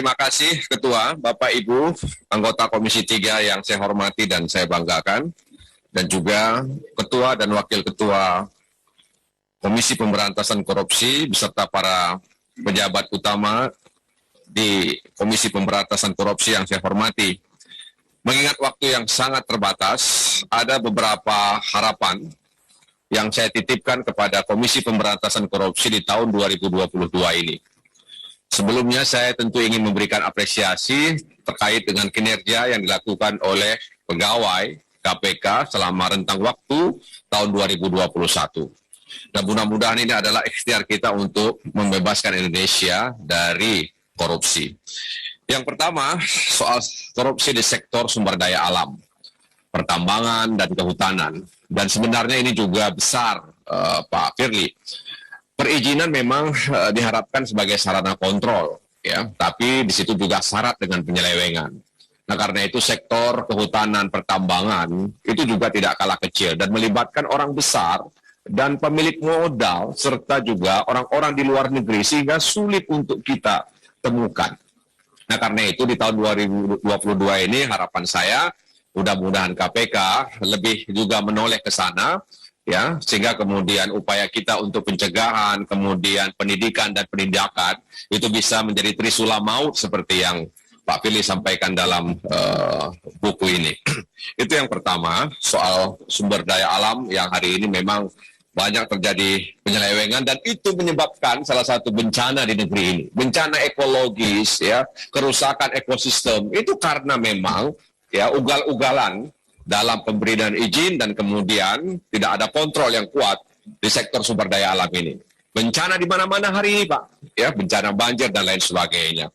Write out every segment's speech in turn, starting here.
terima kasih Ketua, Bapak Ibu, anggota Komisi 3 yang saya hormati dan saya banggakan, dan juga Ketua dan Wakil Ketua Komisi Pemberantasan Korupsi beserta para pejabat utama di Komisi Pemberantasan Korupsi yang saya hormati. Mengingat waktu yang sangat terbatas, ada beberapa harapan yang saya titipkan kepada Komisi Pemberantasan Korupsi di tahun 2022 ini. Sebelumnya saya tentu ingin memberikan apresiasi terkait dengan kinerja yang dilakukan oleh pegawai KPK selama rentang waktu tahun 2021. Dan mudah-mudahan ini adalah ikhtiar kita untuk membebaskan Indonesia dari korupsi. Yang pertama, soal korupsi di sektor sumber daya alam, pertambangan dan kehutanan. Dan sebenarnya ini juga besar, Pak Firly. Perizinan memang diharapkan sebagai sarana kontrol, ya, tapi di situ juga syarat dengan penyelewengan. Nah, karena itu sektor kehutanan, pertambangan itu juga tidak kalah kecil dan melibatkan orang besar dan pemilik modal serta juga orang-orang di luar negeri sehingga sulit untuk kita temukan. Nah, karena itu di tahun 2022 ini harapan saya mudah-mudahan KPK lebih juga menoleh ke sana, ya, sehingga kemudian upaya kita untuk pencegahan, kemudian pendidikan dan penindakan itu bisa menjadi trisula maut seperti yang Pak Firly sampaikan dalam buku ini. Itu yang pertama, soal sumber daya alam yang hari ini memang banyak terjadi penyelewengan dan itu menyebabkan salah satu bencana di negeri ini. Bencana ekologis, ya, kerusakan ekosistem itu karena memang ya ugal-ugalan dalam pemberian izin dan kemudian tidak ada kontrol yang kuat di sektor sumber daya alam ini. Bencana di mana-mana hari ini, Pak, ya, bencana banjir dan lain sebagainya.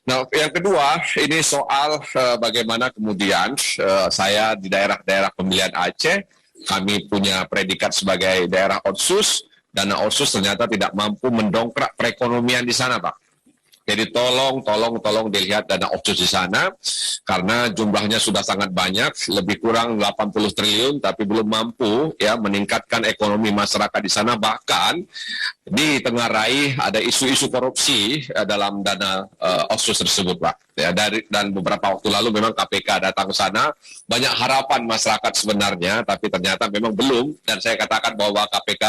Nah, yang kedua ini soal bagaimana kemudian saya di daerah-daerah pemilihan Aceh, kami punya predikat sebagai daerah otsus, dana otsus ternyata tidak mampu mendongkrak perekonomian di sana, Pak. Jadi tolong dilihat dana otsus di sana, karena jumlahnya sudah sangat banyak, lebih kurang 80 triliun, tapi belum mampu ya meningkatkan ekonomi masyarakat di sana. Bahkan di tengah rai ada isu-isu korupsi dalam dana otsus tersebut, Pak. Ya, dan beberapa waktu lalu memang KPK datang ke sana, banyak harapan masyarakat sebenarnya, tapi ternyata memang belum, dan saya katakan bahwa KPK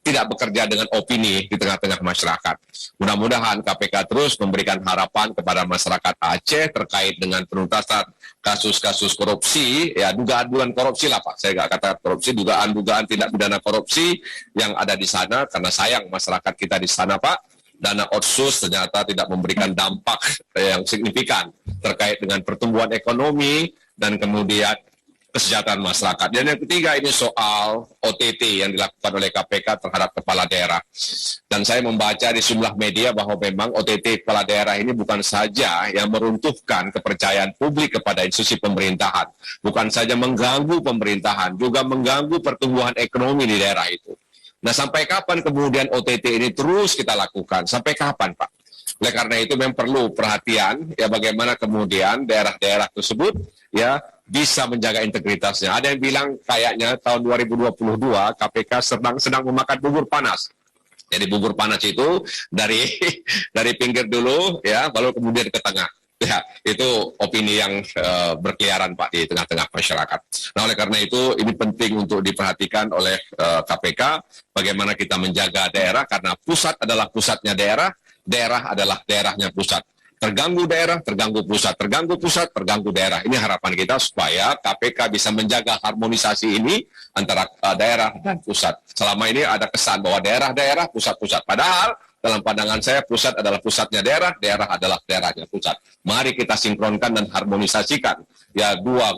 tidak bekerja dengan opini di tengah-tengah masyarakat. Mudah-mudahan KPK terus memberikan harapan kepada masyarakat Aceh terkait dengan penuntasan kasus-kasus korupsi, ya dugaan korupsi lah, Pak. Saya nggak kata korupsi, dugaan tindak pidana korupsi yang ada di sana, karena sayang masyarakat kita di sana, Pak. Dana otsus ternyata tidak memberikan dampak yang signifikan terkait dengan pertumbuhan ekonomi dan kemudian kesejahteraan masyarakat. Dan yang ketiga ini soal OTT yang dilakukan oleh KPK terhadap kepala daerah. Dan saya membaca di sejumlah media bahwa memang OTT kepala daerah ini bukan saja yang meruntuhkan kepercayaan publik kepada institusi pemerintahan, bukan saja mengganggu pemerintahan, juga mengganggu pertumbuhan ekonomi di daerah itu. Nah, sampai kapan kemudian OTT ini terus kita lakukan? Sampai kapan, Pak? Oleh karena itu memang perlu perhatian, ya, bagaimana kemudian daerah-daerah tersebut ya bisa menjaga integritasnya. Ada yang bilang kayaknya tahun 2022 KPK sedang memakan bubur panas. Jadi bubur panas itu dari pinggir dulu, ya, lalu kemudian ke tengah. Ya, itu opini yang berkeliaran, Pak, di tengah-tengah masyarakat. Nah, oleh karena itu ini penting untuk diperhatikan oleh KPK, bagaimana kita menjaga daerah, karena pusat adalah pusatnya daerah, daerah adalah daerahnya pusat. Terganggu daerah, terganggu pusat, terganggu pusat, terganggu daerah. Ini harapan kita supaya KPK bisa menjaga harmonisasi ini antara daerah dan pusat. Selama ini ada kesan bahwa daerah-daerah, pusat-pusat. Padahal dalam pandangan saya pusat adalah pusatnya daerah, daerah adalah daerahnya pusat. Mari kita sinkronkan dan harmonisasikan ya dua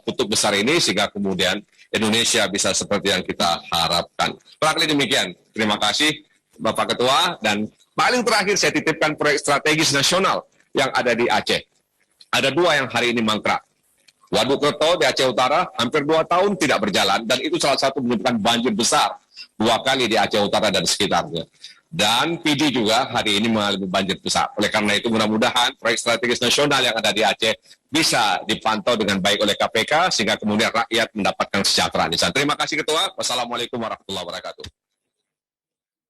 kutub besar ini sehingga kemudian Indonesia bisa seperti yang kita harapkan. Barangkali demikian. Terima kasih Bapak Ketua, dan paling terakhir saya titipkan proyek strategis nasional yang ada di Aceh. Ada dua yang hari ini mangkrak. Waduk Kerto di Aceh Utara hampir 2 tahun tidak berjalan, dan itu salah satu menyebabkan banjir besar 2 kali di Aceh Utara dan sekitarnya. Dan PD juga hari ini mengalami banjir besar. Oleh karena itu mudah-mudahan proyek strategis nasional yang ada di Aceh bisa dipantau dengan baik oleh KPK sehingga kemudian rakyat mendapatkan kesejahteraan di sana. Terima kasih Ketua. Wassalamualaikum warahmatullahi wabarakatuh.